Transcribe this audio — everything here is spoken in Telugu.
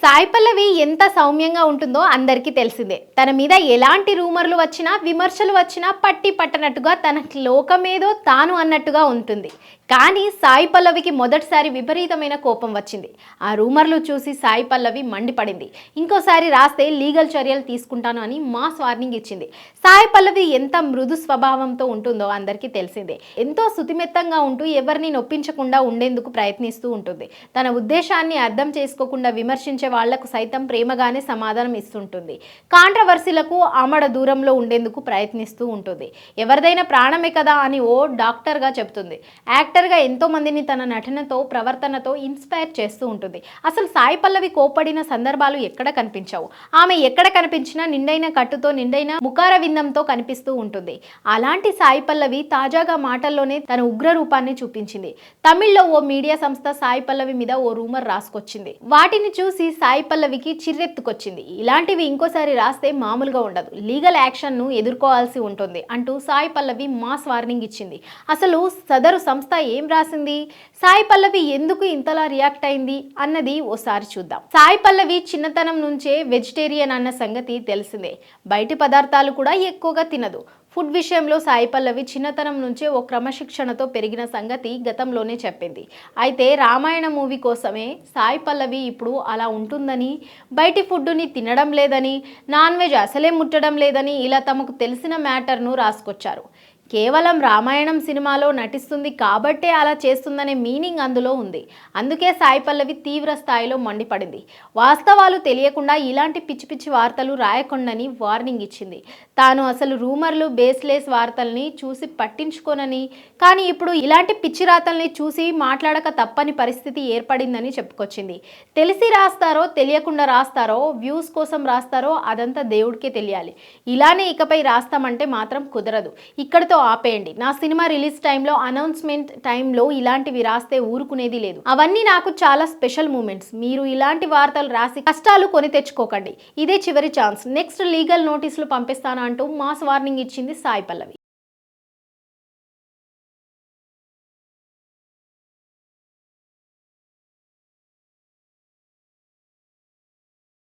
సాయి పల్లవి ఎంత సౌమ్యంగా ఉంటుందో అందరికీ తెలిసిందే. తన మీద ఎలాంటి రూమర్లు వచ్చినా, విమర్శలు వచ్చినా పట్టి పట్టనట్టుగా తన లోకమేదో తాను అన్నట్టుగా ఉంటుంది. కానీ సాయి పల్లవికి మొదటిసారి విపరీతమైన కోపం వచ్చింది. ఆ రూమర్లు చూసి సాయి పల్లవి మండిపడింది. ఇంకోసారి రాస్తే లీగల్ చర్యలు తీసుకుంటాను అని మాస్ వార్నింగ్ ఇచ్చింది. సాయి పల్లవి ఎంత మృదు స్వభావంతో ఉంటుందో అందరికీ తెలిసిందే. ఎంతో సుతిమెత్తంగా ఉంటూ ఎవరిని నొప్పించకుండా ఉండేందుకు ప్రయత్నిస్తూ ఉంటుంది. తన ఉద్దేశాన్ని అర్థం చేసుకోకుండా విమర్శించే వాళ్లకు సైతం ప్రేమగానే సమాధానం ఇస్తుంటుంది. కాంట్రవర్సీలకు ఆమడ దూరంలో ఉండేందుకు ప్రయత్నిస్తూ ఉంటుంది. ఎవరిదైనా ప్రాణమే కదా అని ఓ డాక్టర్గా చెబుతుంది. యాక్టర్గా ఎంతో మందిని తన నటనతో, ప్రవర్తనతో ఇన్స్పైర్ చేస్తూ ఉంటుంది. అసలు సాయి పల్లవి కోప్పడిన సందర్భాలు ఎక్కడ కనిపించవు. ఆమె ఎక్కడ కనిపించినా నిండైన కట్టుతో, నిండైన ముఖార విందంతో కనిపిస్తూ ఉంటుంది. అలాంటి సాయి పల్లవి తాజాగా మాటల్లోనే తన ఉగ్ర రూపాన్ని చూపించింది. తమిళ్లో ఓ మీడియా సంస్థ సాయి పల్లవి మీద ఓ రూమర్ రాసుకొచ్చింది. వాటిని చూసి సాయి పల్లవికి చిర్రెత్తుకొచ్చింది. ఇలాంటివి ఇంకోసారి రాస్తే మామూలుగా ఉండదు, లీగల్ యాక్షన్ ను ఎదుర్కోవాల్సి ఉంటుంది అంటూ సాయి పల్లవి మాస్ వార్నింగ్ ఇచ్చింది. అసలు సదరు సంస్థ ఏం రాసింది, సాయి పల్లవి ఎందుకు ఇంతలా రియాక్ట్ అయింది అన్నది ఓసారి చూద్దాం. సాయి పల్లవి చిన్నతనం నుంచే వెజిటేరియన్ అన్న సంగతి తెలిసిందే. బయటి పదార్థాలు కూడా ఎక్కువగా తినదు. ఫుడ్ విషయంలో సాయి పల్లవి చిన్నతనం నుంచే ఓ క్రమశిక్షణతో పెరిగిన సంగతి గతంలోనే చెప్పింది. అయితే రామాయణ మూవీ కోసమే సాయి పల్లవి ఇప్పుడు అలా ఉంటుందని, బయటి ఫుడ్డుని తినడం లేదని, నాన్ వెజ్ అసలే ముట్టడం లేదని ఇలా తమకు తెలిసిన మ్యాటర్ను రాసుకొచ్చారు. కేవలం రామాయణం సినిమాలో నటిస్తుంది కాబట్టే అలా చేస్తుందనే మీనింగ్ అందులో ఉంది. అందుకే సాయి పల్లవి తీవ్ర స్థాయిలో మండిపడింది. వాస్తవాలు తెలియకుండా ఇలాంటి పిచ్చి పిచ్చి వార్తలు రాయకుండాని వార్నింగ్ ఇచ్చింది. తాను అసలు రూమర్లు, బేస్లెస్ వార్తల్ని చూసి పట్టించుకోనని, కానీ ఇప్పుడు ఇలాంటి పిచ్చి రాతల్ని చూసి మాట్లాడక తప్పని పరిస్థితి ఏర్పడిందని చెప్పుకొచ్చింది. తెలిసి రాస్తారో తెలియకుండా రాస్తారో, వ్యూస్ కోసం రాస్తారో అదంతా దేవుడికే తెలియాలి. ఇలానే ఇకపై రాస్తామంటే మాత్రం కుదరదు. ఇక్కడతో ఆపేయండి. నా సినిమా రిలీజ్ టైంలో, అనౌన్స్మెంట్ టైంలో ఇలాంటివి రాస్తే ఊరుకునేది లేదు. అవన్నీ నాకు చాలా స్పెషల్ మూమెంట్స్. మీరు ఇలాంటి వార్తలు రాసి కష్టాలు కొని తెచ్చుకోకండి. ఇదే చివరి ఛాన్స్. నెక్స్ట్ లీగల్ నోటీసులు పంపిస్తాను అంటూ మాస్ వార్నింగ్ ఇచ్చింది సాయి పల్లవి.